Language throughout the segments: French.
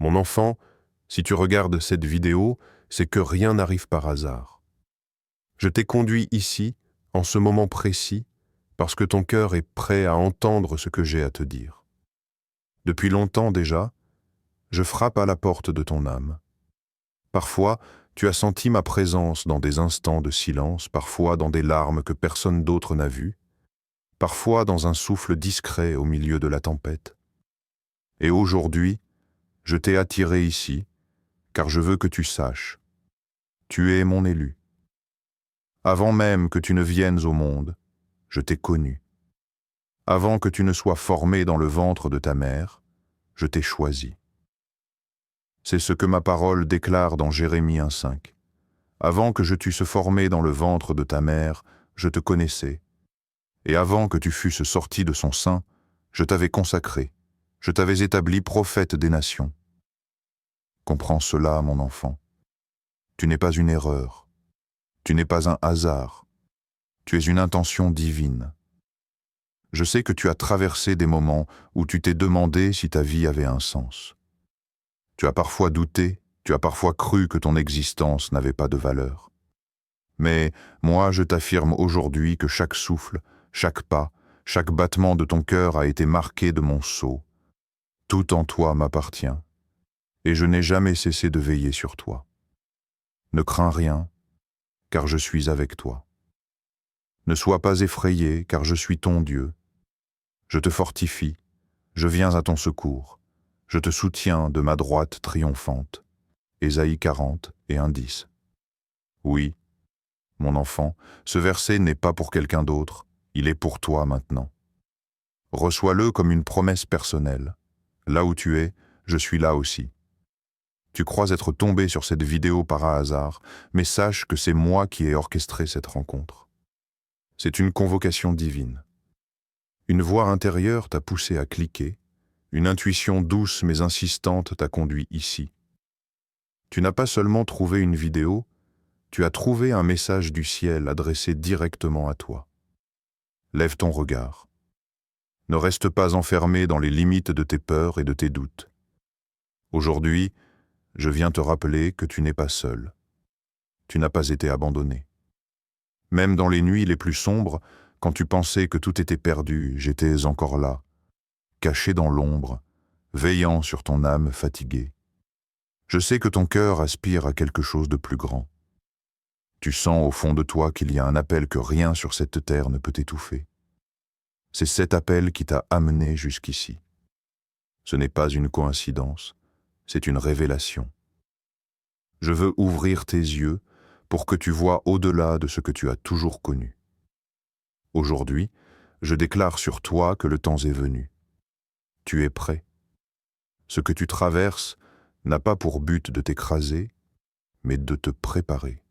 Mon enfant, si tu regardes cette vidéo, c'est que rien n'arrive par hasard. Je t'ai conduit ici, en ce moment précis, parce que ton cœur est prêt à entendre ce que j'ai à te dire. Depuis longtemps déjà, je frappe à la porte de ton âme. Parfois, tu as senti ma présence dans des instants de silence, parfois dans des larmes que personne d'autre n'a vues, parfois dans un souffle discret au milieu de la tempête. Et aujourd'hui, je t'ai attiré ici, car je veux que tu saches. Tu es mon élu. Avant même que tu ne viennes au monde, je t'ai connu. Avant que tu ne sois formé dans le ventre de ta mère, je t'ai choisi. C'est ce que ma parole déclare dans Jérémie 1,5. Avant que je t'eusse formé dans le ventre de ta mère, je te connaissais. Et avant que tu fusses sorti de son sein, je t'avais consacré, je t'avais établi prophète des nations. Comprends cela, mon enfant. Tu n'es pas une erreur. Tu n'es pas un hasard. Tu es une intention divine. Je sais que tu as traversé des moments où tu t'es demandé si ta vie avait un sens. Tu as parfois douté, tu as parfois cru que ton existence n'avait pas de valeur. Mais moi, je t'affirme aujourd'hui que chaque souffle, chaque pas, chaque battement de ton cœur a été marqué de mon sceau. Tout en toi m'appartient, et je n'ai jamais cessé de veiller sur toi. Ne crains rien, car je suis avec toi. Ne sois pas effrayé, car je suis ton Dieu. Je te fortifie, je viens à ton secours. Je te soutiens de ma droite triomphante. Ésaïe 40 et 1,10. Oui, mon enfant, ce verset n'est pas pour quelqu'un d'autre, il est pour toi maintenant. Reçois-le comme une promesse personnelle. Là où tu es, je suis là aussi. Tu crois être tombé sur cette vidéo par hasard, mais sache que c'est moi qui ai orchestré cette rencontre. C'est une convocation divine. Une voix intérieure t'a poussé à cliquer, une intuition douce mais insistante t'a conduit ici. Tu n'as pas seulement trouvé une vidéo, tu as trouvé un message du ciel adressé directement à toi. Lève ton regard. Ne reste pas enfermé dans les limites de tes peurs et de tes doutes. Aujourd'hui, je viens te rappeler que tu n'es pas seul. Tu n'as pas été abandonné. Même dans les nuits les plus sombres, quand tu pensais que tout était perdu, j'étais encore là, caché dans l'ombre, veillant sur ton âme fatiguée. Je sais que ton cœur aspire à quelque chose de plus grand. Tu sens au fond de toi qu'il y a un appel que rien sur cette terre ne peut étouffer. C'est cet appel qui t'a amené jusqu'ici. Ce n'est pas une coïncidence, c'est une révélation. Je veux ouvrir tes yeux pour que tu vois au-delà de ce que tu as toujours connu. Aujourd'hui, je déclare sur toi que le temps est venu. Tu es prêt. Ce que tu traverses n'a pas pour but de t'écraser, mais de te préparer.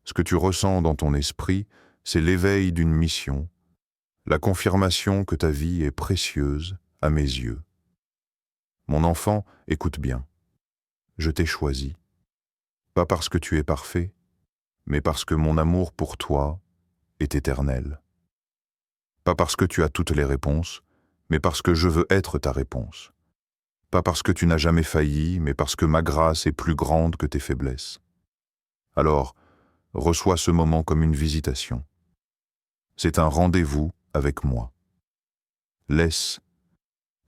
Ce que tu ressens dans ton esprit, c'est l'éveil d'une mission, la confirmation que ta vie est précieuse à mes yeux. Mon enfant, écoute bien. Je t'ai choisi, pas parce que tu es parfait, mais parce que mon amour pour toi est éternel. Pas parce que tu as toutes les réponses, mais parce que je veux être ta réponse. Pas parce que tu n'as jamais failli, mais parce que ma grâce est plus grande que tes faiblesses. Alors, reçois ce moment comme une visitation. C'est un rendez-vous avec moi. Laisse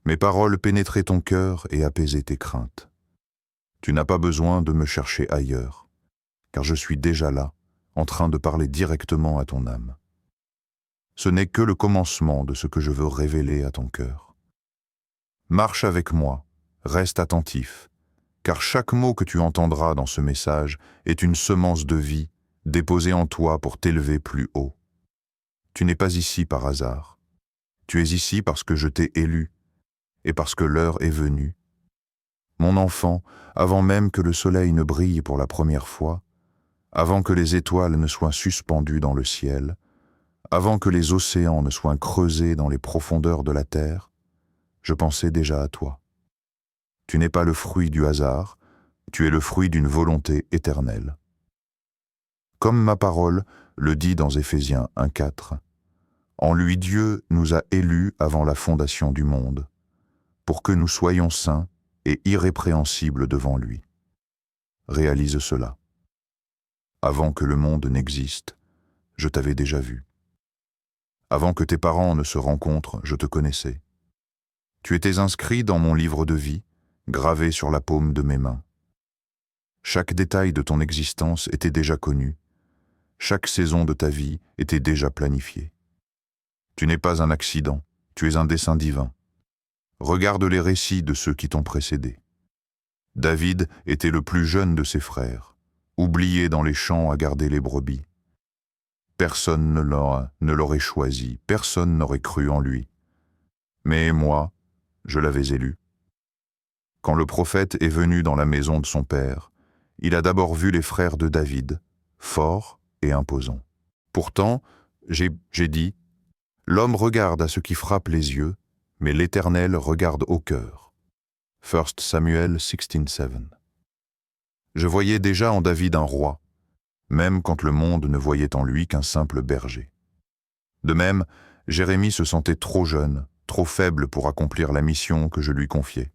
mes paroles pénétrer ton cœur et apaiser tes craintes. Tu n'as pas besoin de me chercher ailleurs, car je suis déjà là, en train de parler directement à ton âme. Ce n'est que le commencement de ce que je veux révéler à ton cœur. Marche avec moi, reste attentif, car chaque mot que tu entendras dans ce message est une semence de vie déposée en toi pour t'élever plus haut. Tu n'es pas ici par hasard. Tu es ici parce que je t'ai élu et parce que l'heure est venue. Mon enfant, avant même que le soleil ne brille pour la première fois, avant que les étoiles ne soient suspendues dans le ciel, avant que les océans ne soient creusés dans les profondeurs de la terre, je pensais déjà à toi. Tu n'es pas le fruit du hasard, tu es le fruit d'une volonté éternelle. Comme ma parole le dit dans Éphésiens 1,4, en lui Dieu nous a élus avant la fondation du monde, pour que nous soyons saints et irrépréhensible devant lui. Réalise cela. Avant que le monde n'existe, je t'avais déjà vu. Avant que tes parents ne se rencontrent, je te connaissais. Tu étais inscrit dans mon livre de vie, gravé sur la paume de mes mains. Chaque détail de ton existence était déjà connu. Chaque saison de ta vie était déjà planifiée. Tu n'es pas un accident, tu es un dessein divin. Regarde les récits de ceux qui t'ont précédé. David était le plus jeune de ses frères, oublié dans les champs à garder les brebis. Personne ne l'aurait choisi, personne n'aurait cru en lui. Mais moi, je l'avais élu. Quand le prophète est venu dans la maison de son père, il a d'abord vu les frères de David, forts et imposants. Pourtant, j'ai dit, « L'homme regarde à ce qui frappe les yeux, mais l'Éternel regarde au cœur. » 1 Samuel 16:7. Je voyais déjà en David un roi, même quand le monde ne voyait en lui qu'un simple berger. De même, Jérémie se sentait trop jeune, trop faible pour accomplir la mission que je lui confiais.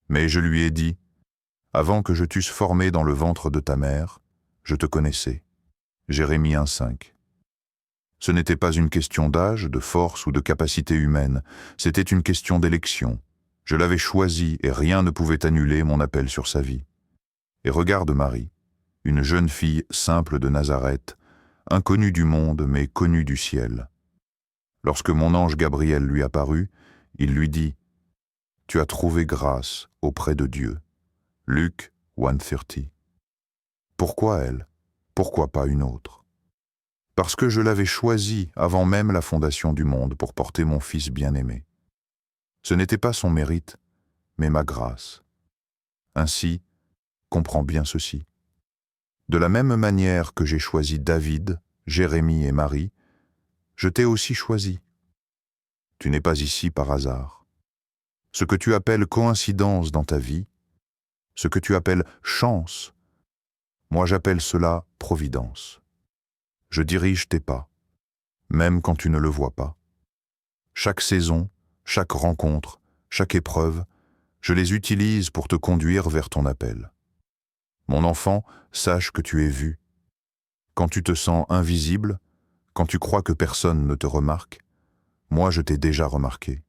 Mais je lui ai dit, « Avant que je t'eusse formé dans le ventre de ta mère, je te connaissais. » Jérémie 1:5. Ce n'était pas une question d'âge, de force ou de capacité humaine, c'était une question d'élection. Je l'avais choisi et rien ne pouvait annuler mon appel sur sa vie. Et regarde Marie, une jeune fille simple de Nazareth, inconnue du monde mais connue du ciel. Lorsque mon ange Gabriel lui apparut, il lui dit « Tu as trouvé grâce auprès de Dieu. » Luc 1:30. Pourquoi elle? Pourquoi pas une autre? Parce que je l'avais choisie avant même la fondation du monde pour porter mon fils bien-aimé. Ce n'était pas son mérite, mais ma grâce. Ainsi, comprends bien ceci. De la même manière que j'ai choisi David, Jérémie et Marie, je t'ai aussi choisi. Tu n'es pas ici par hasard. Ce que tu appelles coïncidence dans ta vie, ce que tu appelles chance, moi j'appelle cela providence. Je dirige tes pas, même quand tu ne le vois pas. Chaque saison, chaque rencontre, chaque épreuve, je les utilise pour te conduire vers ton appel. Mon enfant, sache que tu es vu. Quand tu te sens invisible, quand tu crois que personne ne te remarque, moi je t'ai déjà remarqué.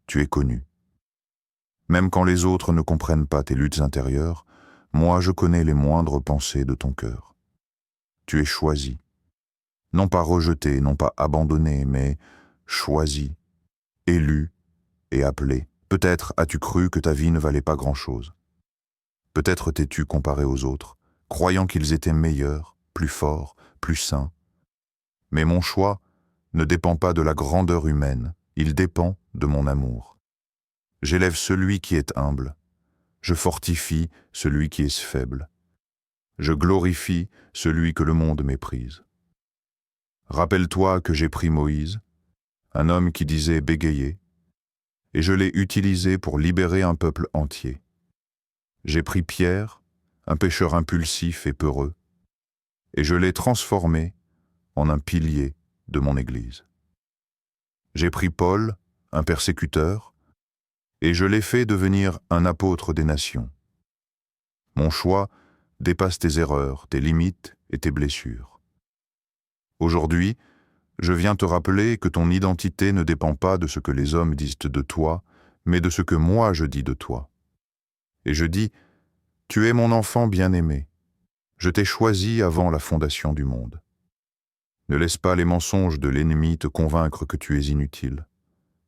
Tu es connu. Même quand les autres ne comprennent pas tes luttes intérieures, moi je connais les moindres pensées de ton cœur. Tu es choisi. Non pas rejeté, non pas abandonné, mais choisi, élu et appelé. Peut-être as-tu cru que ta vie ne valait pas grand-chose. Peut-être t'es-tu comparé aux autres, croyant qu'ils étaient meilleurs, plus forts, plus sains. Mais mon choix ne dépend pas de la grandeur humaine, il dépend de mon amour. J'élève celui qui est humble, je fortifie celui qui est faible. Je glorifie celui que le monde méprise. Rappelle-toi que j'ai pris Moïse, un homme qui disait bégayer, et je l'ai utilisé pour libérer un peuple entier. J'ai pris Pierre, un pécheur impulsif et peureux, et je l'ai transformé en un pilier de mon Église. J'ai pris Paul, un persécuteur, et je l'ai fait devenir un apôtre des nations. Mon choix dépasse tes erreurs, tes limites et tes blessures. Aujourd'hui, je viens te rappeler que ton identité ne dépend pas de ce que les hommes disent de toi, mais de ce que moi je dis de toi. Et je dis, tu es mon enfant bien-aimé. Je t'ai choisi avant la fondation du monde. Ne laisse pas les mensonges de l'ennemi te convaincre que tu es inutile.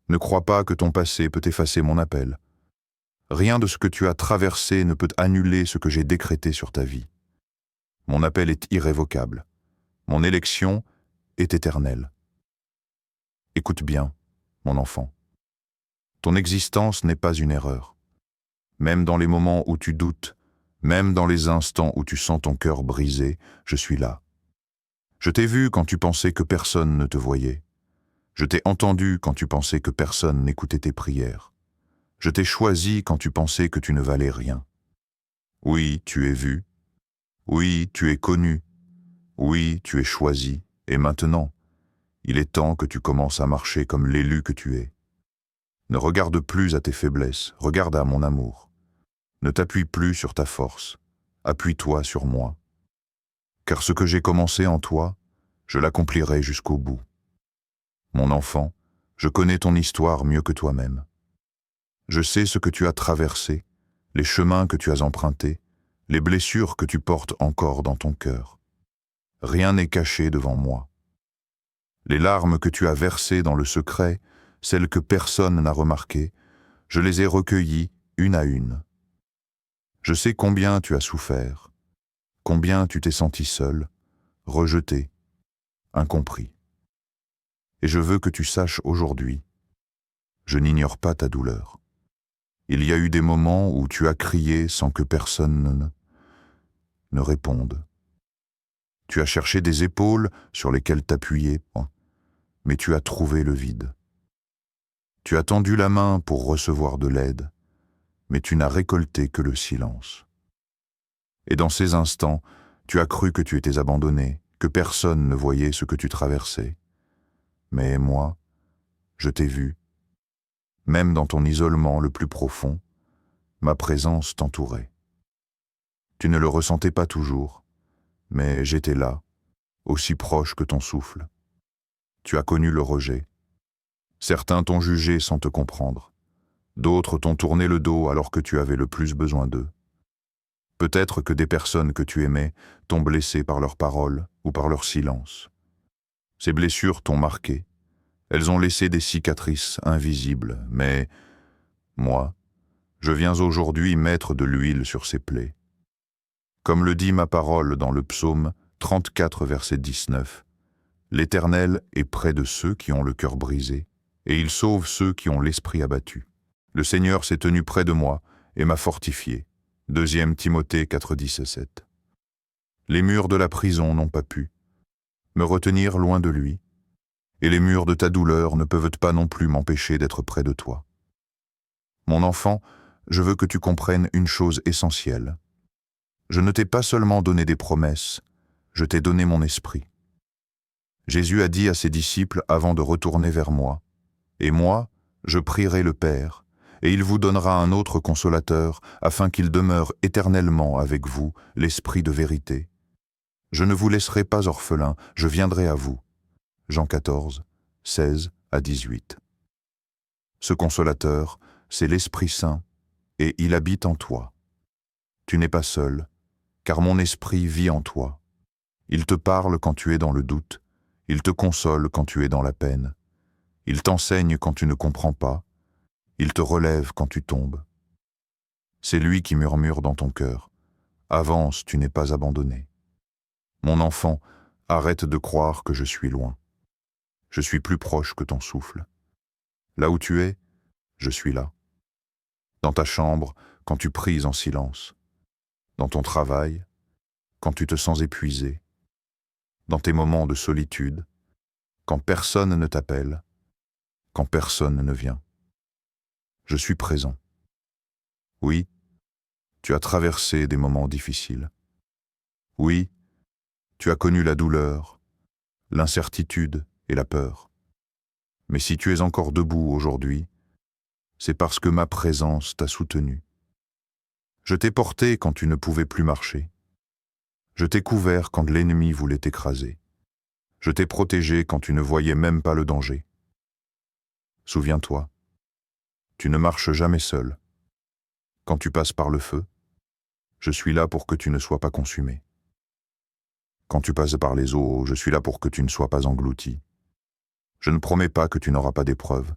Ne crois pas que ton passé peut effacer mon appel. Rien de ce que tu as traversé ne peut annuler ce que j'ai décrété sur ta vie. Mon appel est irrévocable. Mon élection est éternelle. Écoute bien, mon enfant. Ton existence n'est pas une erreur. Même dans les moments où tu doutes, même dans les instants où tu sens ton cœur brisé, je suis là. Je t'ai vu quand tu pensais que personne ne te voyait. Je t'ai entendu quand tu pensais que personne n'écoutait tes prières. Je t'ai choisi quand tu pensais que tu ne valais rien. Oui, tu es vu. Oui, tu es connu. Oui, tu es choisi. Et maintenant, il est temps que tu commences à marcher comme l'élu que tu es. Ne regarde plus à tes faiblesses, regarde à mon amour. Ne t'appuie plus sur ta force, appuie-toi sur moi. Car ce que j'ai commencé en toi, je l'accomplirai jusqu'au bout. Mon enfant, je connais ton histoire mieux que toi-même. Je sais ce que tu as traversé, les chemins que tu as empruntés, les blessures que tu portes encore dans ton cœur. Rien n'est caché devant moi. Les larmes que tu as versées dans le secret, celles que personne n'a remarquées, je les ai recueillies une à une. Je sais combien tu as souffert, combien tu t'es senti seul, rejeté, incompris. Et je veux que tu saches aujourd'hui, je n'ignore pas ta douleur. Il y a eu des moments où tu as crié sans que personne ne réponde. Tu as cherché des épaules sur lesquelles t'appuyer, mais tu as trouvé le vide. Tu as tendu la main pour recevoir de l'aide, mais tu n'as récolté que le silence. Et dans ces instants, tu as cru que tu étais abandonné, que personne ne voyait ce que tu traversais. Mais moi, je t'ai vu. Même dans ton isolement le plus profond, ma présence t'entourait. Tu ne le ressentais pas toujours, mais j'étais là, aussi proche que ton souffle. Tu as connu le rejet. Certains t'ont jugé sans te comprendre. D'autres t'ont tourné le dos alors que tu avais le plus besoin d'eux. Peut-être que des personnes que tu aimais t'ont blessé par leurs paroles ou par leur silence. Ces blessures t'ont marqué. Elles ont laissé des cicatrices invisibles, mais moi, je viens aujourd'hui mettre de l'huile sur ces plaies. Comme le dit ma parole dans le psaume 34, verset 19, « L'Éternel est près de ceux qui ont le cœur brisé, et il sauve ceux qui ont l'esprit abattu. Le Seigneur s'est tenu près de moi et m'a fortifié. » 2 Timothée 4, 10 et 7. Les murs de la prison n'ont pas pu me retenir loin de lui, et les murs de ta douleur ne peuvent pas non plus m'empêcher d'être près de toi. Mon enfant, je veux que tu comprennes une chose essentielle. Je ne t'ai pas seulement donné des promesses, je t'ai donné mon esprit. Jésus a dit à ses disciples avant de retourner vers moi, « Et moi, je prierai le Père, et il vous donnera un autre consolateur, afin qu'il demeure éternellement avec vous, l'Esprit de vérité. Je ne vous laisserai pas orphelins, je viendrai à vous. » Jean 14, 16 à 18. Ce consolateur, c'est l'Esprit Saint, et il habite en toi. Tu n'es pas seul, car mon esprit vit en toi. Il te parle quand tu es dans le doute, il te console quand tu es dans la peine. Il t'enseigne quand tu ne comprends pas, il te relève quand tu tombes. C'est lui qui murmure dans ton cœur, « Avance, tu n'es pas abandonné. » Mon enfant, arrête de croire que je suis loin. Je suis plus proche que ton souffle. Là où tu es, je suis là. Dans ta chambre, quand tu pries en silence. Dans ton travail, quand tu te sens épuisé. Dans tes moments de solitude, quand personne ne t'appelle, quand personne ne vient. Je suis présent. Oui, tu as traversé des moments difficiles. Oui, tu as connu la douleur, l'incertitude et la peur. Mais si tu es encore debout aujourd'hui, c'est parce que ma présence t'a soutenu. Je t'ai porté quand tu ne pouvais plus marcher. Je t'ai couvert quand l'ennemi voulait t'écraser. Je t'ai protégé quand tu ne voyais même pas le danger. Souviens-toi, tu ne marches jamais seul. Quand tu passes par le feu, je suis là pour que tu ne sois pas consumé. Quand tu passes par les eaux, je suis là pour que tu ne sois pas englouti. Je ne promets pas que tu n'auras pas d'épreuves,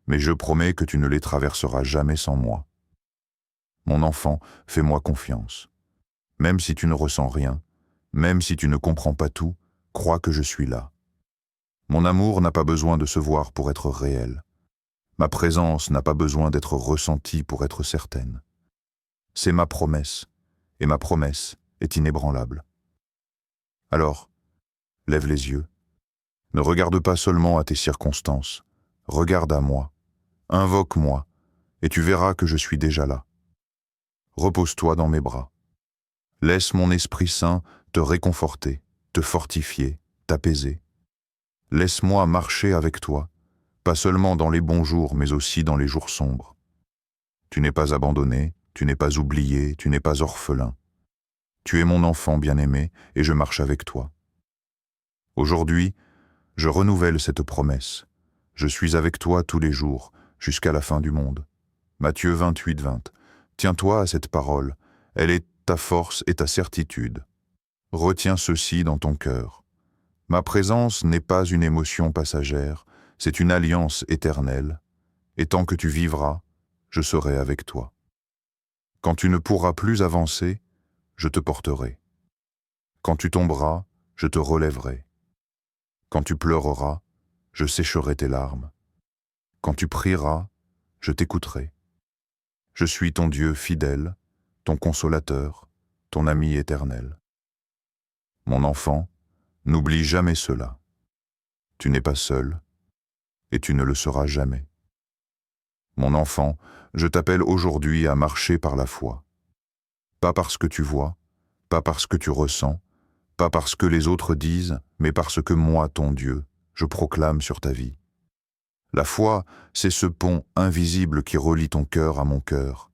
mais je promets que tu ne les traverseras jamais sans moi. Mon enfant, fais-moi confiance. Même si tu ne ressens rien, même si tu ne comprends pas tout, crois que je suis là. Mon amour n'a pas besoin de se voir pour être réel. Ma présence n'a pas besoin d'être ressentie pour être certaine. C'est ma promesse, et ma promesse est inébranlable. Alors, lève les yeux. Ne regarde pas seulement à tes circonstances, regarde à moi, invoque-moi, et tu verras que je suis déjà là. Repose-toi dans mes bras. Laisse mon Esprit Saint te réconforter, te fortifier, t'apaiser. Laisse-moi marcher avec toi, pas seulement dans les bons jours, mais aussi dans les jours sombres. Tu n'es pas abandonné, tu n'es pas oublié, tu n'es pas orphelin. Tu es mon enfant bien-aimé et je marche avec toi. Aujourd'hui, je renouvelle cette promesse. Je suis avec toi tous les jours, jusqu'à la fin du monde. Matthieu 28, 20. Tiens-toi à cette parole, elle est ta force et ta certitude. Retiens ceci dans ton cœur. Ma présence n'est pas une émotion passagère, c'est une alliance éternelle, et tant que tu vivras, je serai avec toi. Quand tu ne pourras plus avancer, je te porterai. Quand tu tomberas, je te relèverai. Quand tu pleureras, je sécherai tes larmes. Quand tu prieras, je t'écouterai. Je suis ton Dieu fidèle, ton consolateur, ton ami éternel. Mon enfant, n'oublie jamais cela. Tu n'es pas seul, et tu ne le seras jamais. Mon enfant, je t'appelle aujourd'hui à marcher par la foi. Pas parce que tu vois, pas parce que tu ressens, pas parce que les autres disent, mais parce que moi, ton Dieu, je proclame sur ta vie. La foi, c'est ce pont invisible qui relie ton cœur à mon cœur,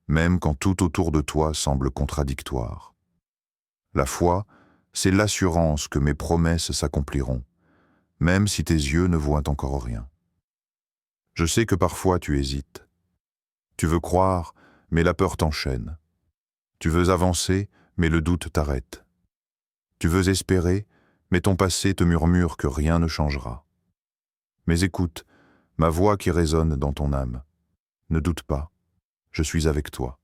même quand tout autour de toi semble contradictoire. La foi, c'est l'assurance que mes promesses s'accompliront, même si tes yeux ne voient encore rien. Je sais que parfois tu hésites. Tu veux croire, mais la peur t'enchaîne. Tu veux avancer, mais le doute t'arrête. Tu veux espérer, mais ton passé te murmure que rien ne changera. Mais écoute, ma voix qui résonne dans ton âme. Ne doute pas, je suis avec toi.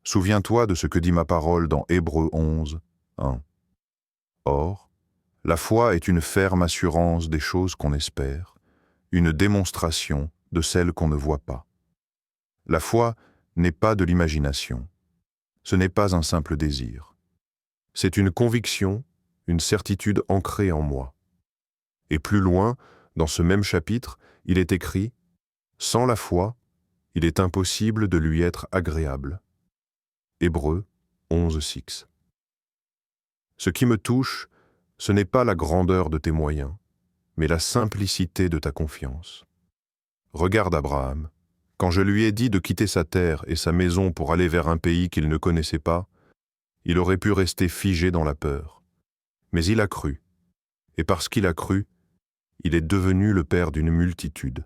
Souviens-toi de ce que dit ma parole dans Hébreux 11, 1. Or, la foi est une ferme assurance des choses qu'on espère, une démonstration de celles qu'on ne voit pas. La foi n'est pas de l'imagination. Ce n'est pas un simple désir. C'est une conviction, une certitude ancrée en moi. Et plus loin, dans ce même chapitre, il est écrit « Sans la foi, il est impossible de lui être agréable. » Hébreux 11, 6. Ce qui me touche, ce n'est pas la grandeur de tes moyens, mais la simplicité de ta confiance. Regarde Abraham. Quand je lui ai dit de quitter sa terre et sa maison pour aller vers un pays qu'il ne connaissait pas, il aurait pu rester figé dans la peur. Mais il a cru. Et parce qu'il a cru, il est devenu le père d'une multitude.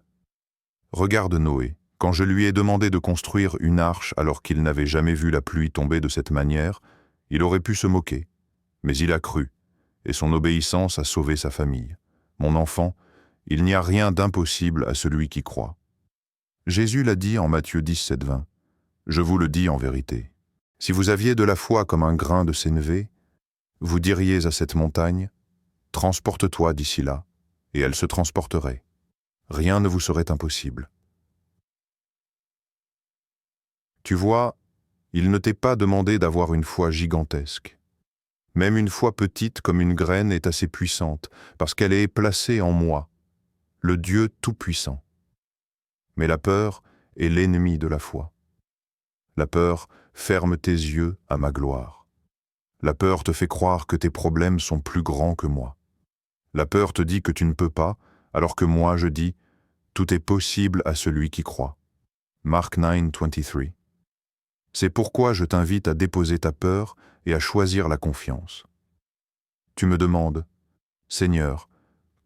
Regarde Noé. Quand je lui ai demandé de construire une arche alors qu'il n'avait jamais vu la pluie tomber de cette manière, il aurait pu se moquer. Mais il a cru, et son obéissance a sauvé sa famille. Mon enfant, il n'y a rien d'impossible à celui qui croit. Jésus l'a dit en Matthieu 17, 20. Je vous le dis en vérité. Si vous aviez de la foi comme un grain de sénévé, vous diriez à cette montagne, « Transporte-toi d'ici là », et elle se transporterait. Rien ne vous serait impossible. Tu vois, il ne t'est pas demandé d'avoir une foi gigantesque. Même une foi petite comme une graine est assez puissante, parce qu'elle est placée en moi, le Dieu Tout-Puissant. Mais la peur est l'ennemi de la foi. La peur ferme tes yeux à ma gloire. La peur te fait croire que tes problèmes sont plus grands que moi. La peur te dit que tu ne peux pas, alors que moi je dis « Tout est possible à celui qui croit ». Marc 9, 23. C'est pourquoi je t'invite à déposer ta peur et à choisir la confiance. Tu me demandes « Seigneur,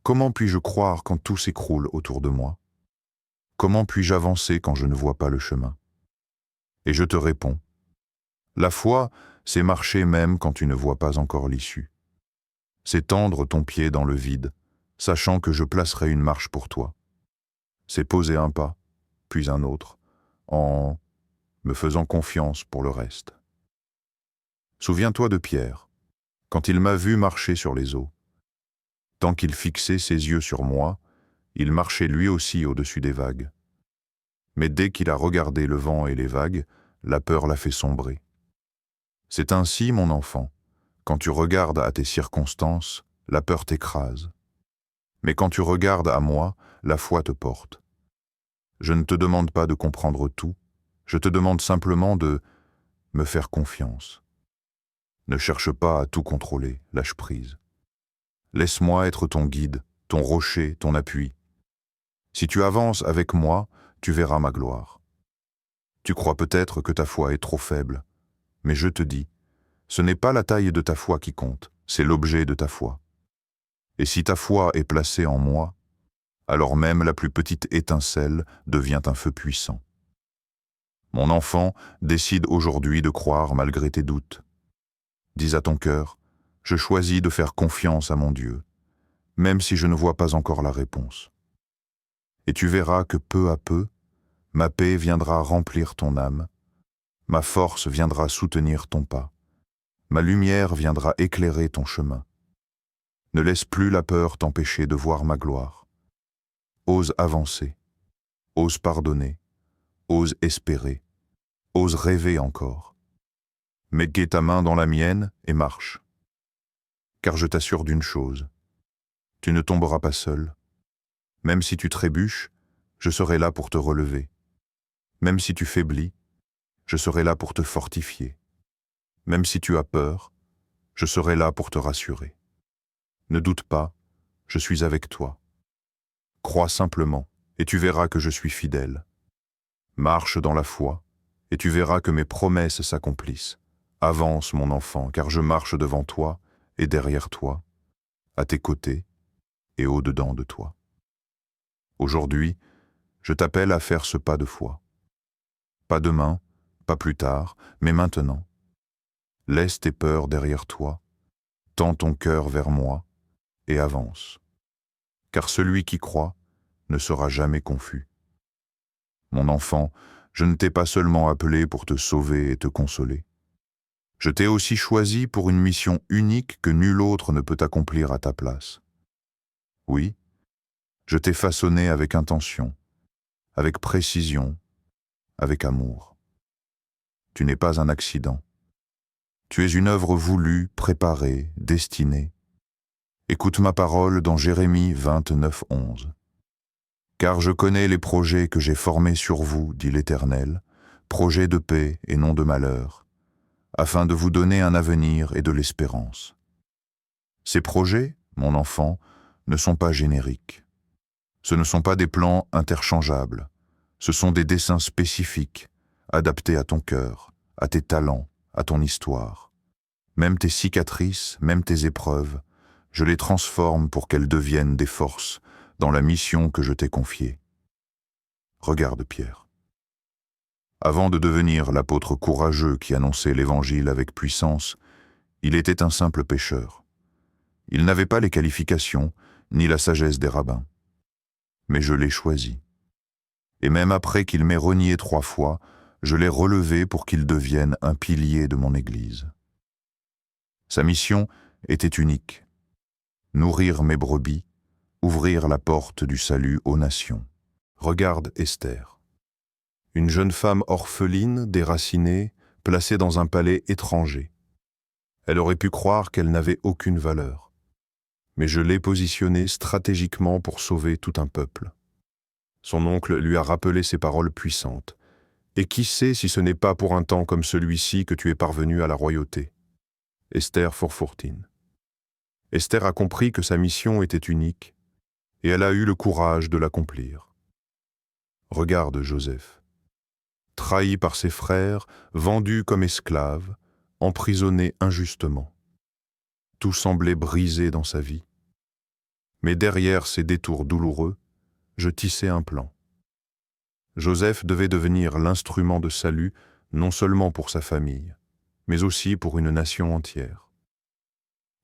comment puis-je croire quand tout s'écroule autour de moi? Comment puis-je avancer quand je ne vois pas le chemin ?» Et je te réponds « La foi, c'est marcher même quand tu ne vois pas encore l'issue. C'est tendre ton pied dans le vide, sachant que je placerai une marche pour toi. C'est poser un pas, puis un autre, en me faisant confiance pour le reste. » Souviens-toi de Pierre, quand il m'a vu marcher sur les eaux. Tant qu'il fixait ses yeux sur moi, il marchait lui aussi au-dessus des vagues. Mais dès qu'il a regardé le vent et les vagues, la peur l'a fait sombrer. C'est ainsi, mon enfant, quand tu regardes à tes circonstances, la peur t'écrase. Mais quand tu regardes à moi, la foi te porte. Je ne te demande pas de comprendre tout, je te demande simplement de me faire confiance. Ne cherche pas à tout contrôler, lâche prise. Laisse-moi être ton guide, ton rocher, ton appui. Si tu avances avec moi, tu verras ma gloire. Tu crois peut-être que ta foi est trop faible, mais je te dis, ce n'est pas la taille de ta foi qui compte, c'est l'objet de ta foi. Et si ta foi est placée en moi, alors même la plus petite étincelle devient un feu puissant. Mon enfant, décide aujourd'hui de croire malgré tes doutes. Dis à ton cœur, je choisis de faire confiance à mon Dieu, même si je ne vois pas encore la réponse. Et tu verras que peu à peu, ma paix viendra remplir ton âme, ma force viendra soutenir ton pas, ma lumière viendra éclairer ton chemin. Ne laisse plus la peur t'empêcher de voir ma gloire. Ose avancer, ose pardonner, ose espérer, ose rêver encore. Mets ta main dans la mienne et marche. Car je t'assure d'une chose, tu ne tomberas pas seul. Même si tu trébuches, je serai là pour te relever. Même si tu faiblis, je serai là pour te fortifier. Même si tu as peur, je serai là pour te rassurer. Ne doute pas, je suis avec toi. Crois simplement, et tu verras que je suis fidèle. Marche dans la foi, et tu verras que mes promesses s'accomplissent. Avance, mon enfant, car je marche devant toi et derrière toi, à tes côtés et au-dedans de toi. Aujourd'hui, je t'appelle à faire ce pas de foi. Pas demain, pas plus tard, mais maintenant. Laisse tes peurs derrière toi, tends ton cœur vers moi et avance. Car celui qui croit ne sera jamais confus. Mon enfant, je ne t'ai pas seulement appelé pour te sauver et te consoler. Je t'ai aussi choisi pour une mission unique que nul autre ne peut accomplir à ta place. Oui, je t'ai façonné avec intention, avec précision, avec amour. Tu n'es pas un accident. Tu es une œuvre voulue, préparée, destinée. Écoute ma parole dans Jérémie 29, 11. Car je connais les projets que j'ai formés sur vous, dit l'Éternel, projets de paix et non de malheur, afin de vous donner un avenir et de l'espérance. Ces projets, mon enfant, ne sont pas génériques. Ce ne sont pas des plans interchangeables. Ce sont des dessins spécifiques, adaptés à ton cœur, à tes talents, à ton histoire. Même tes cicatrices, même tes épreuves, je les transforme pour qu'elles deviennent des forces dans la mission que je t'ai confiée. Regarde Pierre. Avant de devenir l'apôtre courageux qui annonçait l'Évangile avec puissance, il était un simple pécheur. Il n'avait pas les qualifications ni la sagesse des rabbins. Mais je l'ai choisi. Et même après qu'il m'ait renié 3 fois, je l'ai relevé pour qu'il devienne un pilier de mon Église. Sa mission était unique. Nourrir mes brebis, ouvrir la porte du salut aux nations. Regarde Esther. Une jeune femme orpheline, déracinée, placée dans un palais étranger. Elle aurait pu croire qu'elle n'avait aucune valeur. Mais je l'ai positionnée stratégiquement pour sauver tout un peuple. Son oncle lui a rappelé ces paroles puissantes. Et qui sait si ce n'est pas pour un temps comme celui-ci que tu es parvenu à la royauté. Esther 4:14. Esther a compris que sa mission était unique, et elle a eu le courage de l'accomplir. Regarde Joseph. Trahi par ses frères, vendu comme esclave, emprisonné injustement. Tout semblait brisé dans sa vie. Mais derrière ces détours douloureux, je tissais un plan. Joseph devait devenir l'instrument de salut non seulement pour sa famille, mais aussi pour une nation entière.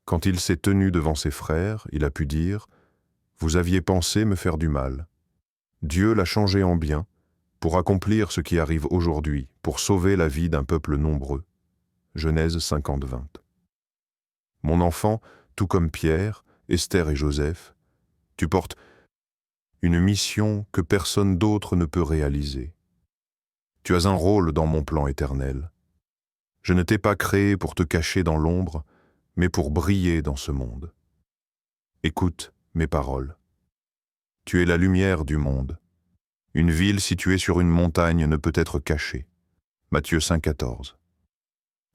Quand il s'est tenu devant ses frères, il a pu dire « Vous aviez pensé me faire du mal. Dieu l'a changé en bien pour accomplir ce qui arrive aujourd'hui, pour sauver la vie d'un peuple nombreux. » Genèse 50:20. Mon enfant, tout comme Pierre, Esther et Joseph, tu portes une mission que personne d'autre ne peut réaliser. Tu as un rôle dans mon plan éternel. Je ne t'ai pas créé pour te cacher dans l'ombre, mais pour briller dans ce monde. Écoute mes paroles. Tu es la lumière du monde. Une ville située sur une montagne ne peut être cachée. Matthieu 5:14.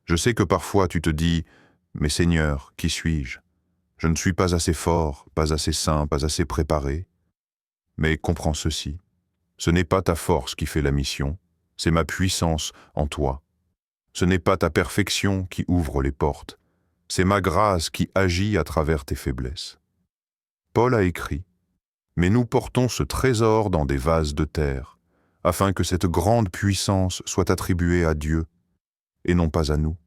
Je sais que parfois tu te dis « Mais Seigneur, qui suis-je ? Je ne suis pas assez fort, pas assez saint, pas assez préparé. » Mais comprends ceci, ce n'est pas ta force qui fait la mission, c'est ma puissance en toi. Ce n'est pas ta perfection qui ouvre les portes, c'est ma grâce qui agit à travers tes faiblesses. Paul a écrit, « Mais nous portons ce trésor dans des vases de terre, afin que cette grande puissance soit attribuée à Dieu, et non pas à nous. »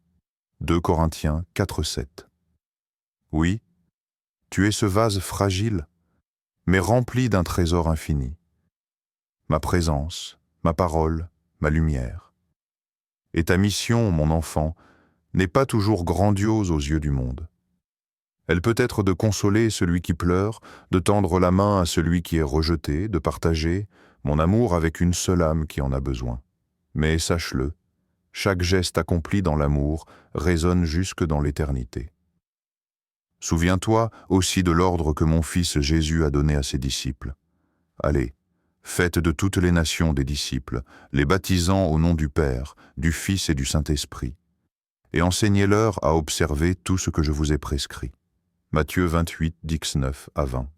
2 Corinthiens 4:7. Oui, tu es ce vase fragile, mais rempli d'un trésor infini. Ma présence, ma parole, ma lumière. Et ta mission, mon enfant, n'est pas toujours grandiose aux yeux du monde. Elle peut être de consoler celui qui pleure, de tendre la main à celui qui est rejeté, de partager mon amour avec une seule âme qui en a besoin. Mais sache-le, chaque geste accompli dans l'amour résonne jusque dans l'éternité. Souviens-toi aussi de l'ordre que mon Fils Jésus a donné à ses disciples. Allez, faites de toutes les nations des disciples, les baptisant au nom du Père, du Fils et du Saint-Esprit, et enseignez-leur à observer tout ce que je vous ai prescrit. Matthieu 28, 19 à 20.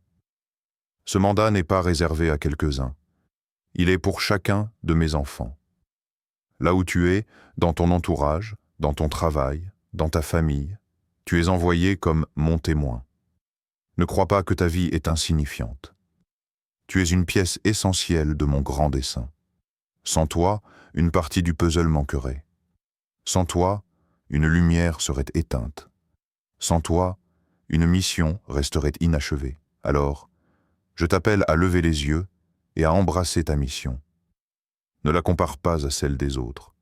Ce mandat n'est pas réservé à quelques-uns. Il est pour chacun de mes enfants. Là où tu es, dans ton entourage, dans ton travail, dans ta famille, tu es envoyé comme mon témoin. Ne crois pas que ta vie est insignifiante. Tu es une pièce essentielle de mon grand dessein. Sans toi, une partie du puzzle manquerait. Sans toi, une lumière serait éteinte. Sans toi, une mission resterait inachevée. Alors, je t'appelle à lever les yeux et à embrasser ta mission. Ne la compare pas à celle des autres.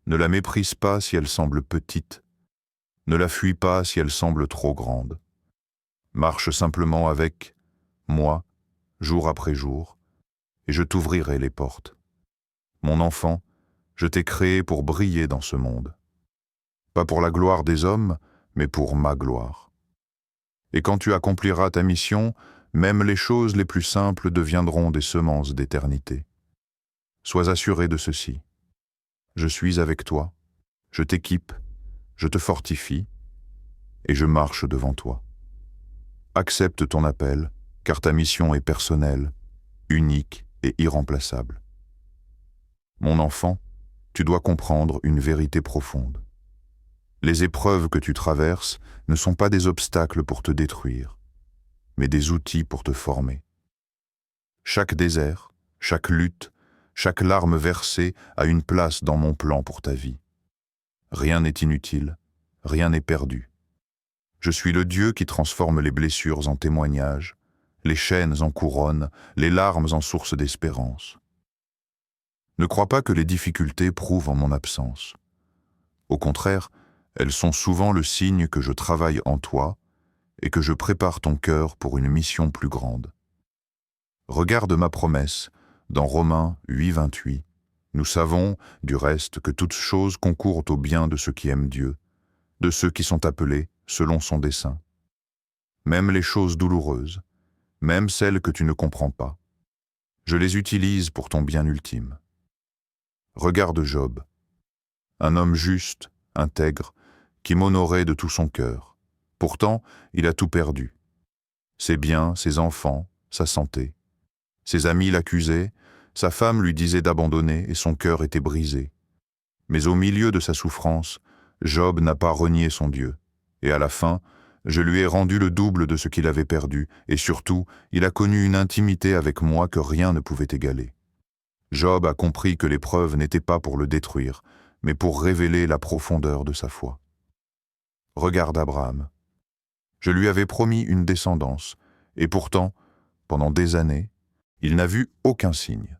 Ne la méprise pas si elle semble petite. Ne la fuis pas si elle semble trop grande. Marche simplement avec moi, jour après jour, et je t'ouvrirai les portes. Mon enfant, je t'ai créé pour briller dans ce monde. Pas pour la gloire des hommes, mais pour ma gloire. Et quand tu accompliras ta mission, même les choses les plus simples deviendront des semences d'éternité. Sois assuré de ceci. Je suis avec toi, je t'équipe, je te fortifie, et je marche devant toi. Accepte ton appel, car ta mission est personnelle, unique et irremplaçable. Mon enfant, tu dois comprendre une vérité profonde. Les épreuves que tu traverses ne sont pas des obstacles pour te détruire, mais des outils pour te former. Chaque désert, chaque lutte, chaque larme versée a une place dans mon plan pour ta vie. Rien n'est inutile, rien n'est perdu. Je suis le Dieu qui transforme les blessures en témoignages, les chaînes en couronnes, les larmes en source d'espérance. Ne crois pas que les difficultés prouvent en mon absence. Au contraire, elles sont souvent le signe que je travaille en toi et que je prépare ton cœur pour une mission plus grande. Regarde ma promesse dans Romains 8, 28. Nous savons, du reste, que toutes choses concourent au bien de ceux qui aiment Dieu, de ceux qui sont appelés selon son dessein. Même les choses douloureuses, même celles que tu ne comprends pas, je les utilise pour ton bien ultime. Regarde Job, un homme juste, intègre, qui m'honorait de tout son cœur. Pourtant, il a tout perdu. Ses biens, ses enfants, sa santé. Ses amis l'accusaient, sa femme lui disait d'abandonner et son cœur était brisé. Mais au milieu de sa souffrance, Job n'a pas renié son Dieu. Et à la fin, je lui ai rendu le double de ce qu'il avait perdu, et surtout, il a connu une intimité avec moi que rien ne pouvait égaler. Job a compris que l'épreuve n'était pas pour le détruire, mais pour révéler la profondeur de sa foi. Regarde Abraham. Je lui avais promis une descendance, et pourtant, pendant des années, il n'a vu aucun signe.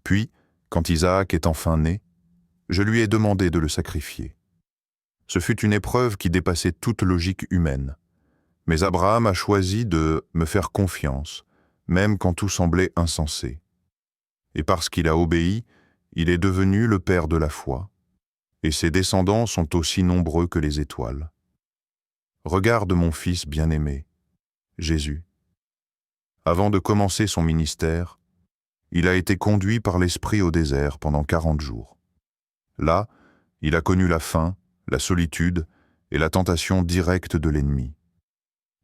Puis, quand Isaac est enfin né, je lui ai demandé de le sacrifier. Ce fut une épreuve qui dépassait toute logique humaine. Mais Abraham a choisi de me faire confiance, même quand tout semblait insensé. Et parce qu'il a obéi, il est devenu le père de la foi, et ses descendants sont aussi nombreux que les étoiles. Regarde mon fils bien-aimé, Jésus. Avant de commencer son ministère, il a été conduit par l'Esprit au désert pendant 40 jours. Là, il a connu la faim, la solitude et la tentation directe de l'ennemi.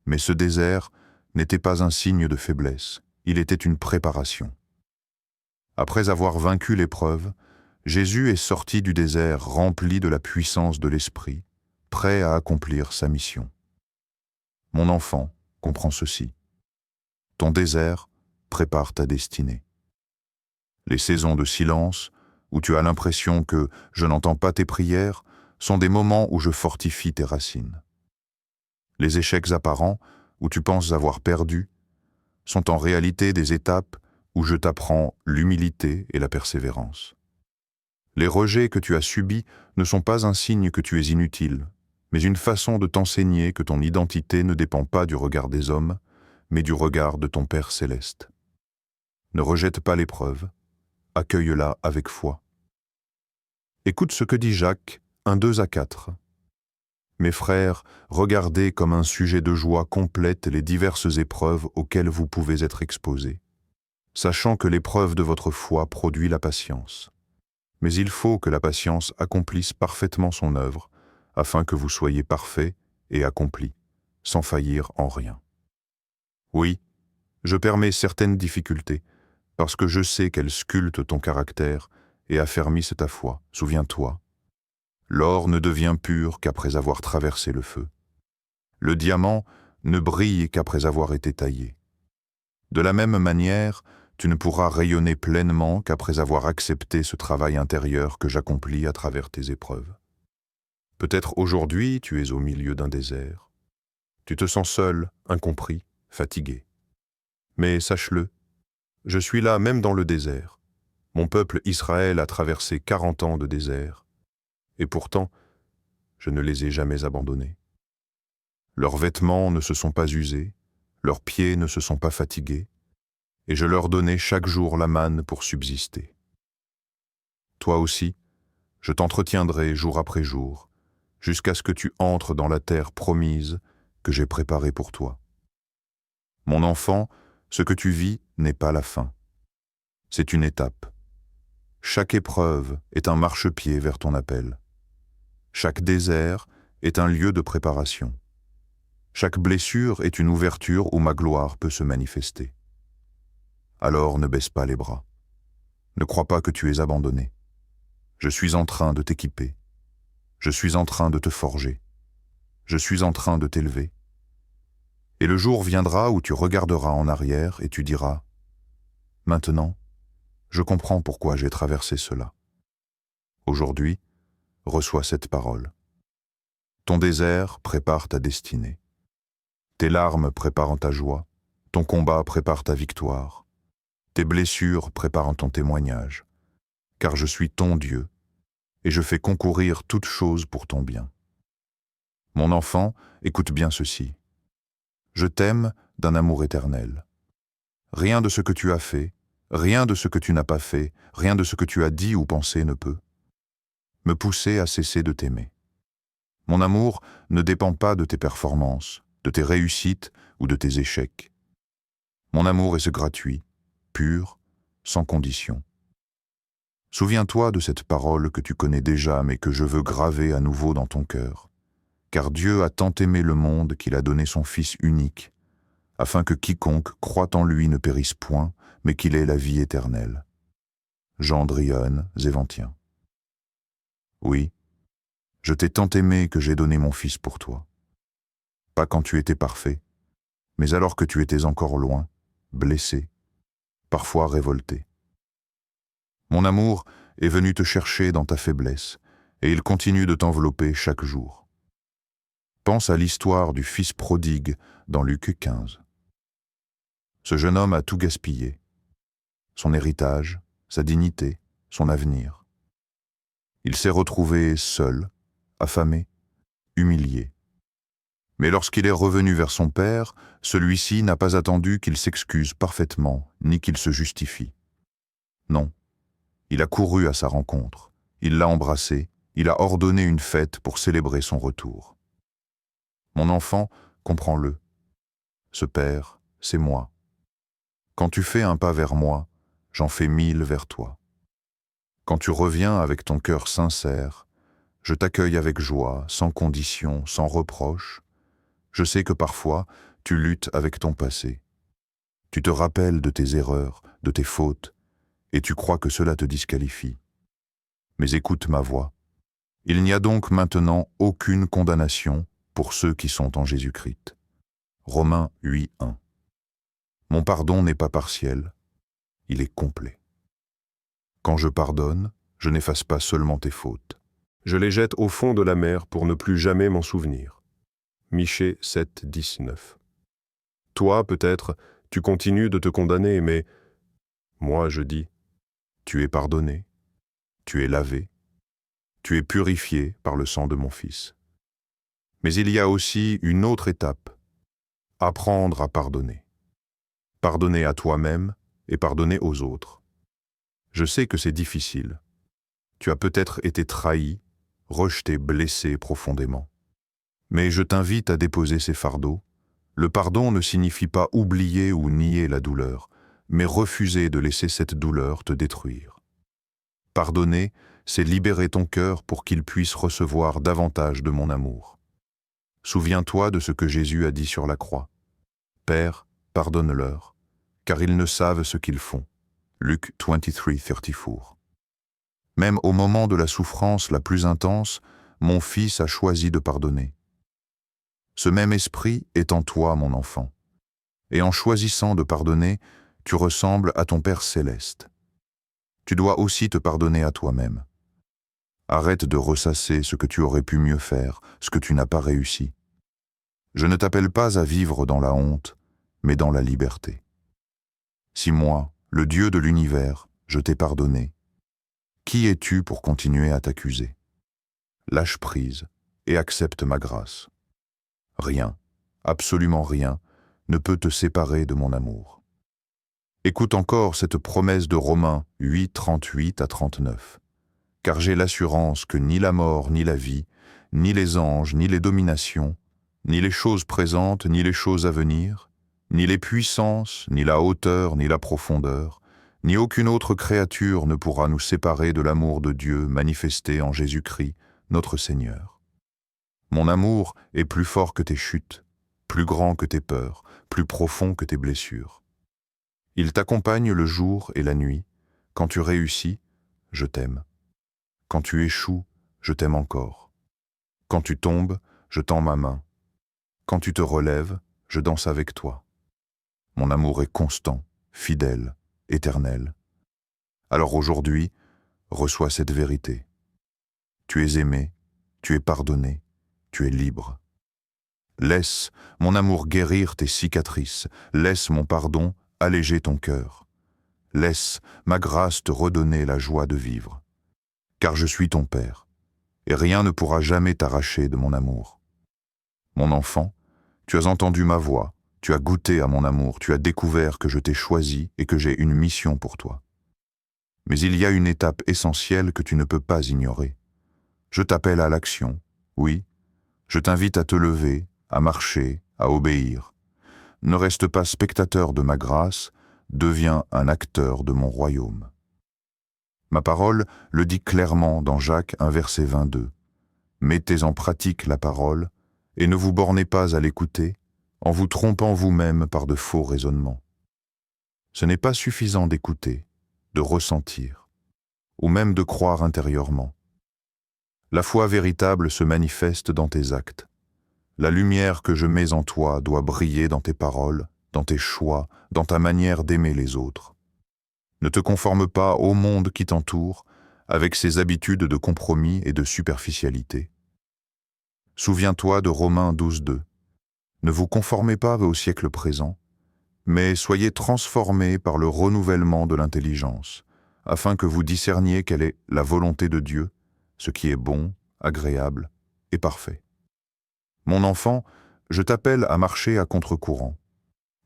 Mais ce désert n'était pas un signe de faiblesse, il était une préparation. Après avoir vaincu l'épreuve, Jésus est sorti du désert rempli de la puissance de l'Esprit, prêt à accomplir sa mission. Mon enfant, comprends ceci. Ton désert prépare ta destinée. Les saisons de silence, où tu as l'impression que je n'entends pas tes prières, sont des moments où je fortifie tes racines. Les échecs apparents, où tu penses avoir perdu, sont en réalité des étapes où je t'apprends l'humilité et la persévérance. Les rejets que tu as subis ne sont pas un signe que tu es inutile, mais une façon de t'enseigner que ton identité ne dépend pas du regard des hommes, mais du regard de ton Père céleste. Ne rejette pas l'épreuve, accueille-la avec foi. Écoute ce que dit Jacques, 1-2-4. Mes frères, regardez comme un sujet de joie complète les diverses épreuves auxquelles vous pouvez être exposés, sachant que l'épreuve de votre foi produit la patience. Mais il faut que la patience accomplisse parfaitement son œuvre, afin que vous soyez parfaits et accomplis, sans faillir en rien. Oui, je permets certaines difficultés, parce que je sais qu'elles sculptent ton caractère et affermissent ta foi. Souviens-toi, l'or ne devient pur qu'après avoir traversé le feu. Le diamant ne brille qu'après avoir été taillé. De la même manière, tu ne pourras rayonner pleinement qu'après avoir accepté ce travail intérieur que j'accomplis à travers tes épreuves. Peut-être aujourd'hui tu es au milieu d'un désert. Tu te sens seul, incompris, fatigué. Mais sache-le, je suis là même dans le désert. Mon peuple Israël a traversé 40 ans de désert, et pourtant, je ne les ai jamais abandonnés. Leurs vêtements ne se sont pas usés, leurs pieds ne se sont pas fatigués, et je leur donnais chaque jour la manne pour subsister. Toi aussi, je t'entretiendrai jour après jour, jusqu'à ce que tu entres dans la terre promise que j'ai préparée pour toi. Mon enfant, ce que tu vis n'est pas la fin. C'est une étape. Chaque épreuve est un marchepied vers ton appel. Chaque désert est un lieu de préparation. Chaque blessure est une ouverture où ma gloire peut se manifester. Alors ne baisse pas les bras. Ne crois pas que tu es abandonné. Je suis en train de t'équiper. Je suis en train de te forger. Je suis en train de t'élever. Et le jour viendra où tu regarderas en arrière et tu diras « Maintenant, je comprends pourquoi j'ai traversé cela. » Aujourd'hui, reçois cette parole. Ton désert prépare ta destinée. Tes larmes préparent ta joie. Ton combat prépare ta victoire. Tes blessures préparent ton témoignage. Car je suis ton Dieu, et je fais concourir toutes choses pour ton bien. Mon enfant, écoute bien ceci. Je t'aime d'un amour éternel. Rien de ce que tu as fait, rien de ce que tu n'as pas fait, rien de ce que tu as dit ou pensé ne peut me pousser à cesser de t'aimer. Mon amour ne dépend pas de tes performances, de tes réussites ou de tes échecs. Mon amour est gratuit, pur, sans condition. Souviens-toi de cette parole que tu connais déjà mais que je veux graver à nouveau dans ton cœur. Car Dieu a tant aimé le monde qu'il a donné son Fils unique, afin que quiconque croit en lui ne périsse point, mais qu'il ait la vie éternelle. Jean Drion, Zéventien. Oui, je t'ai tant aimé que j'ai donné mon Fils pour toi. Pas quand tu étais parfait, mais alors que tu étais encore loin, blessé, parfois révolté. Mon amour est venu te chercher dans ta faiblesse, et il continue de t'envelopper chaque jour. Pense à l'histoire du fils prodigue dans Luc 15. Ce jeune homme a tout gaspillé. Son héritage, sa dignité, son avenir. Il s'est retrouvé seul, affamé, humilié. Mais lorsqu'il est revenu vers son père, celui-ci n'a pas attendu qu'il s'excuse parfaitement, ni qu'il se justifie. Non, il a couru à sa rencontre, il l'a embrassé, il a ordonné une fête pour célébrer son retour. Mon enfant, comprends-le. Ce père, c'est moi. Quand tu fais un pas vers moi, j'en fais 1000 vers toi. Quand tu reviens avec ton cœur sincère, je t'accueille avec joie, sans condition, sans reproche. Je sais que parfois, tu luttes avec ton passé. Tu te rappelles de tes erreurs, de tes fautes, et tu crois que cela te disqualifie. Mais écoute ma voix. Il n'y a donc maintenant aucune condamnation pour ceux qui sont en Jésus-Christ. Romains 8:1. Mon pardon n'est pas partiel, il est complet. Quand je pardonne, je n'efface pas seulement tes fautes. Je les jette au fond de la mer pour ne plus jamais m'en souvenir. Michée 7:19. Toi, peut-être, tu continues de te condamner, mais moi, je dis, tu es pardonné, tu es lavé, tu es purifié par le sang de mon Fils. Mais il y a aussi une autre étape, apprendre à pardonner. Pardonner à toi-même et pardonner aux autres. Je sais que c'est difficile. Tu as peut-être été trahi, rejeté, blessé profondément. Mais je t'invite à déposer ces fardeaux. Le pardon ne signifie pas oublier ou nier la douleur, mais refuser de laisser cette douleur te détruire. Pardonner, c'est libérer ton cœur pour qu'il puisse recevoir davantage de mon amour. Souviens-toi de ce que Jésus a dit sur la croix. « Père, pardonne-leur, car ils ne savent ce qu'ils font. » Luc 23:34. Même au moment de la souffrance la plus intense, mon Fils a choisi de pardonner. Ce même esprit est en toi, mon enfant. Et en choisissant de pardonner, tu ressembles à ton Père céleste. Tu dois aussi te pardonner à toi-même. Arrête de ressasser ce que tu aurais pu mieux faire, ce que tu n'as pas réussi. Je ne t'appelle pas à vivre dans la honte, mais dans la liberté. Si moi, le Dieu de l'univers, je t'ai pardonné, qui es-tu pour continuer à t'accuser? Lâche prise et accepte ma grâce. Rien, absolument rien, ne peut te séparer de mon amour. Écoute encore cette promesse de Romains 8:38-39. Car j'ai l'assurance que ni la mort, ni la vie, ni les anges, ni les dominations, ni les choses présentes, ni les choses à venir, ni les puissances, ni la hauteur, ni la profondeur, ni aucune autre créature ne pourra nous séparer de l'amour de Dieu manifesté en Jésus-Christ, notre Seigneur. Mon amour est plus fort que tes chutes, plus grand que tes peurs, plus profond que tes blessures. Il t'accompagne le jour et la nuit. Quand tu réussis, je t'aime. Quand tu échoues, je t'aime encore. Quand tu tombes, je tends ma main. Quand tu te relèves, je danse avec toi. Mon amour est constant, fidèle, éternel. Alors aujourd'hui, reçois cette vérité. Tu es aimé, tu es pardonné, tu es libre. Laisse mon amour guérir tes cicatrices, laisse mon pardon alléger ton cœur. Laisse ma grâce te redonner la joie de vivre. Car je suis ton Père, et rien ne pourra jamais t'arracher de mon amour. Mon enfant, tu as entendu ma voix, tu as goûté à mon amour, tu as découvert que je t'ai choisi et que j'ai une mission pour toi. Mais il y a une étape essentielle que tu ne peux pas ignorer. Je t'appelle à l'action, oui, je t'invite à te lever, à marcher, à obéir. Ne reste pas spectateur de ma grâce, deviens un acteur de mon royaume. Ma parole le dit clairement dans Jacques 1 verset 22. Mettez en pratique la parole et ne vous bornez pas à l'écouter en vous trompant vous-même par de faux raisonnements. Ce n'est pas suffisant d'écouter, de ressentir, ou même de croire intérieurement. La foi véritable se manifeste dans tes actes. La lumière que je mets en toi doit briller dans tes paroles, dans tes choix, dans ta manière d'aimer les autres. Ne te conforme pas au monde qui t'entoure, avec ses habitudes de compromis et de superficialité. Souviens-toi de Romains 12:2. Ne vous conformez pas au siècle présent, mais soyez transformés par le renouvellement de l'intelligence, afin que vous discerniez quelle est la volonté de Dieu, ce qui est bon, agréable et parfait. Mon enfant, je t'appelle à marcher à contre-courant,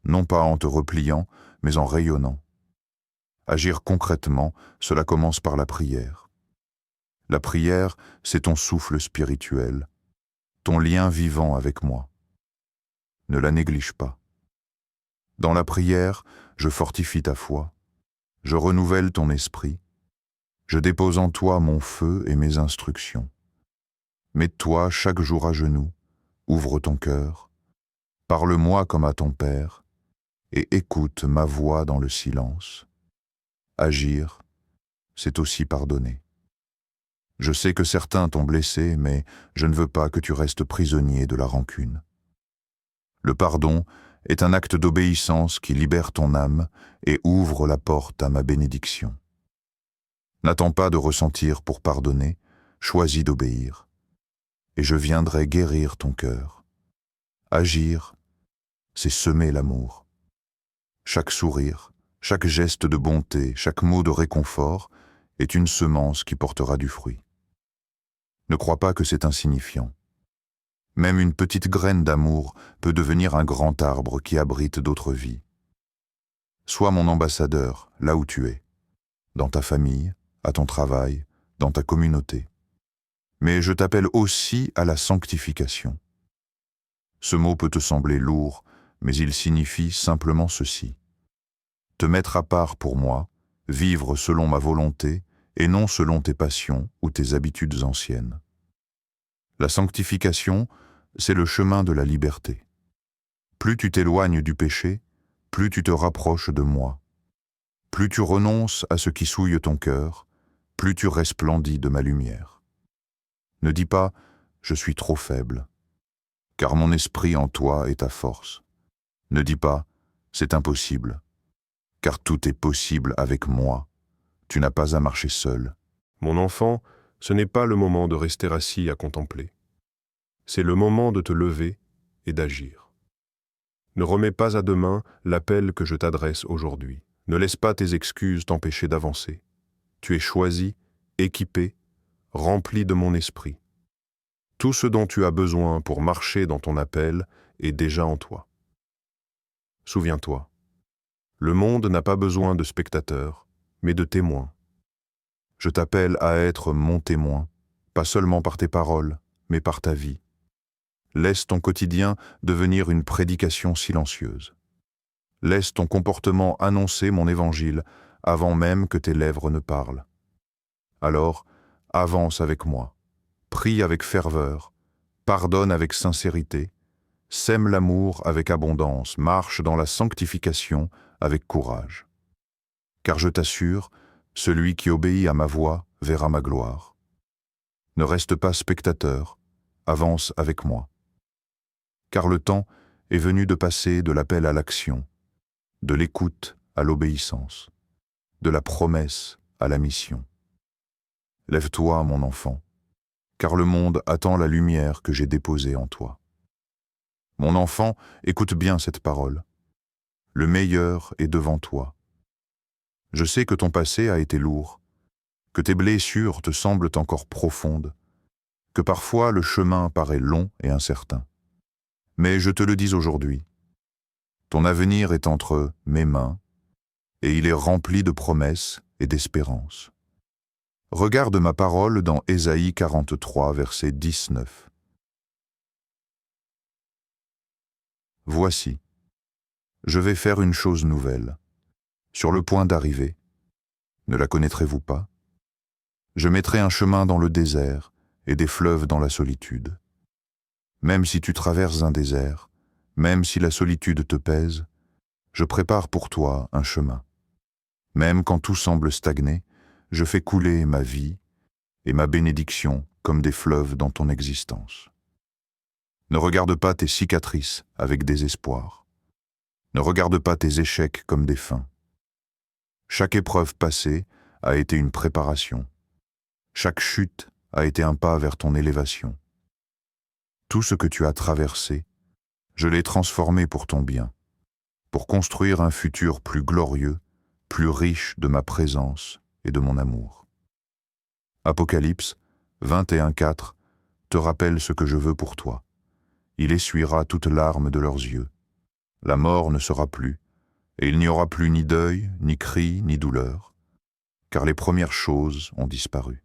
non pas en te repliant, mais en rayonnant. Agir concrètement, cela commence par la prière. La prière, c'est ton souffle spirituel, ton lien vivant avec moi. Ne la néglige pas. Dans la prière, je fortifie ta foi, je renouvelle ton esprit, je dépose en toi mon feu et mes instructions. Mets-toi chaque jour à genoux, ouvre ton cœur, parle-moi comme à ton Père, et écoute ma voix dans le silence. Agir, c'est aussi pardonner. Je sais que certains t'ont blessé, mais je ne veux pas que tu restes prisonnier de la rancune. Le pardon est un acte d'obéissance qui libère ton âme et ouvre la porte à ma bénédiction. N'attends pas de ressentir pour pardonner, choisis d'obéir, et je viendrai guérir ton cœur. Agir, c'est semer l'amour. Chaque sourire, chaque geste de bonté, chaque mot de réconfort est une semence qui portera du fruit. Ne crois pas que c'est insignifiant. Même une petite graine d'amour peut devenir un grand arbre qui abrite d'autres vies. Sois mon ambassadeur là où tu es, dans ta famille, à ton travail, dans ta communauté. Mais je t'appelle aussi à la sanctification. Ce mot peut te sembler lourd, mais il signifie simplement ceci. Te mettre à part pour moi, vivre selon ma volonté et non selon tes passions ou tes habitudes anciennes. La sanctification, c'est le chemin de la liberté. Plus tu t'éloignes du péché, plus tu te rapproches de moi. Plus tu renonces à ce qui souille ton cœur, plus tu resplendis de ma lumière. Ne dis pas « je suis trop faible », car mon esprit en toi est ta force. Ne dis pas « c'est impossible », car tout est possible avec moi. Tu n'as pas à marcher seul. Mon enfant, ce n'est pas le moment de rester assis à contempler. C'est le moment de te lever et d'agir. Ne remets pas à demain l'appel que je t'adresse aujourd'hui. Ne laisse pas tes excuses t'empêcher d'avancer. Tu es choisi, équipé, rempli de mon esprit. Tout ce dont tu as besoin pour marcher dans ton appel est déjà en toi. Souviens-toi, le monde n'a pas besoin de spectateurs, mais de témoins. Je t'appelle à être mon témoin, pas seulement par tes paroles, mais par ta vie. Laisse ton quotidien devenir une prédication silencieuse. Laisse ton comportement annoncer mon évangile avant même que tes lèvres ne parlent. Alors, avance avec moi, prie avec ferveur, pardonne avec sincérité, sème l'amour avec abondance, marche dans la sanctification avec courage. Car je t'assure, celui qui obéit à ma voix verra ma gloire. Ne reste pas spectateur, avance avec moi. Car le temps est venu de passer de l'appel à l'action, de l'écoute à l'obéissance, de la promesse à la mission. Lève-toi, mon enfant, car le monde attend la lumière que j'ai déposée en toi. Mon enfant, écoute bien cette parole. Le meilleur est devant toi. Je sais que ton passé a été lourd, que tes blessures te semblent encore profondes, que parfois le chemin paraît long et incertain. Mais je te le dis aujourd'hui, ton avenir est entre mes mains et il est rempli de promesses et d'espérance. Regarde ma parole dans Ésaïe 43, verset 19. Voici, je vais faire une chose nouvelle, sur le point d'arriver. Ne la connaîtrez-vous pas? Je mettrai un chemin dans le désert et des fleuves dans la solitude. Même si tu traverses un désert, même si la solitude te pèse, je prépare pour toi un chemin. Même quand tout semble stagner, je fais couler ma vie et ma bénédiction comme des fleuves dans ton existence. Ne regarde pas tes cicatrices avec désespoir. Ne regarde pas tes échecs comme des fins. Chaque épreuve passée a été une préparation. Chaque chute a été un pas vers ton élévation. Tout ce que tu as traversé, je l'ai transformé pour ton bien, pour construire un futur plus glorieux, plus riche de ma présence et de mon amour. Apocalypse 21:4 te rappelle ce que je veux pour toi. Il essuiera toute larme de leurs yeux. La mort ne sera plus, et il n'y aura plus ni deuil, ni cri, ni douleur, car les premières choses ont disparu.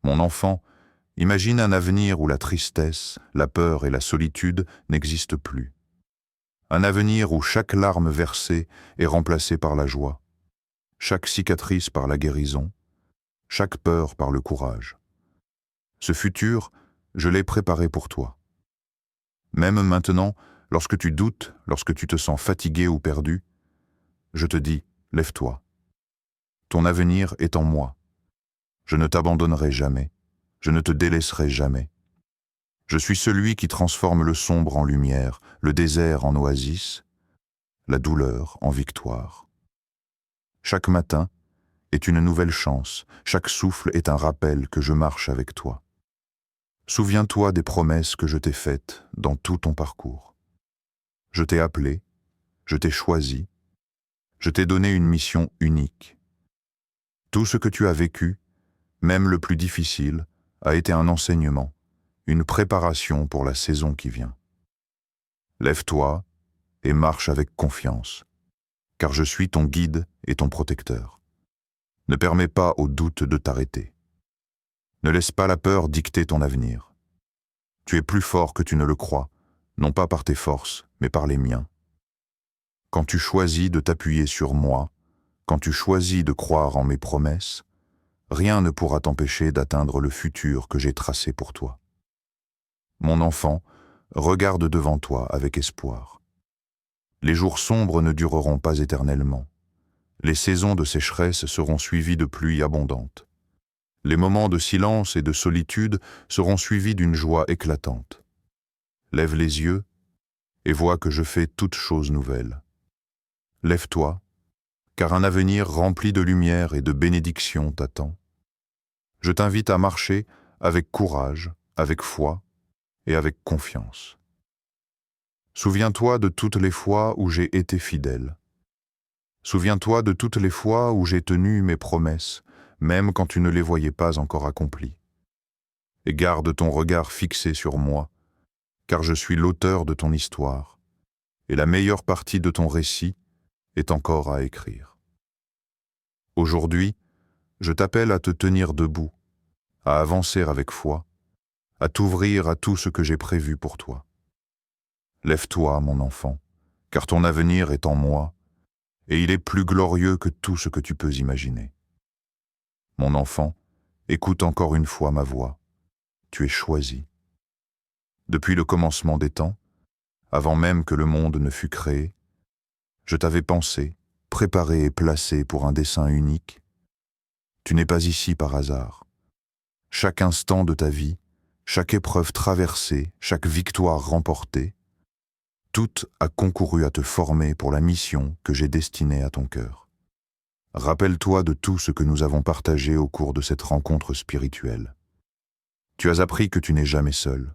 Mon enfant, imagine un avenir où la tristesse, la peur et la solitude n'existent plus. Un avenir où chaque larme versée est remplacée par la joie, chaque cicatrice par la guérison, chaque peur par le courage. Ce futur, je l'ai préparé pour toi. Même maintenant, Lorsque tu doutes, lorsque tu te sens fatigué ou perdu, je te dis, lève-toi. Ton avenir est en moi. Je ne t'abandonnerai jamais. Je ne te délaisserai jamais. Je suis celui qui transforme le sombre en lumière, le désert en oasis, la douleur en victoire. Chaque matin est une nouvelle chance, chaque souffle est un rappel que je marche avec toi. Souviens-toi des promesses que je t'ai faites dans tout ton parcours. Je t'ai appelé, je t'ai choisi, je t'ai donné une mission unique. Tout ce que tu as vécu, même le plus difficile, a été un enseignement, une préparation pour la saison qui vient. Lève-toi et marche avec confiance, car je suis ton guide et ton protecteur. Ne permets pas au doute de t'arrêter. Ne laisse pas la peur dicter ton avenir. Tu es plus fort que tu ne le crois, non pas par tes forces, mais par les miens. Quand tu choisis de t'appuyer sur moi, quand tu choisis de croire en mes promesses, rien ne pourra t'empêcher d'atteindre le futur que j'ai tracé pour toi. Mon enfant, regarde devant toi avec espoir. Les jours sombres ne dureront pas éternellement. Les saisons de sécheresse seront suivies de pluies abondantes. Les moments de silence et de solitude seront suivis d'une joie éclatante. Lève les yeux et vois que je fais toutes choses nouvelles. Lève-toi, car un avenir rempli de lumière et de bénédictions t'attend. Je t'invite à marcher avec courage, avec foi et avec confiance. Souviens-toi de toutes les fois où j'ai été fidèle. Souviens-toi de toutes les fois où j'ai tenu mes promesses, même quand tu ne les voyais pas encore accomplies. Et garde ton regard fixé sur moi, car je suis l'auteur de ton histoire, et la meilleure partie de ton récit est encore à écrire. Aujourd'hui, je t'appelle à te tenir debout, à avancer avec foi, à t'ouvrir à tout ce que j'ai prévu pour toi. Lève-toi, mon enfant, car ton avenir est en moi, et il est plus glorieux que tout ce que tu peux imaginer. Mon enfant, écoute encore une fois ma voix. Tu es choisi. Depuis le commencement des temps, avant même que le monde ne fût créé, je t'avais pensé, préparé et placé pour un dessein unique. Tu n'es pas ici par hasard. Chaque instant de ta vie, chaque épreuve traversée, chaque victoire remportée, tout a concouru à te former pour la mission que j'ai destinée à ton cœur. Rappelle-toi de tout ce que nous avons partagé au cours de cette rencontre spirituelle. Tu as appris que tu n'es jamais seul,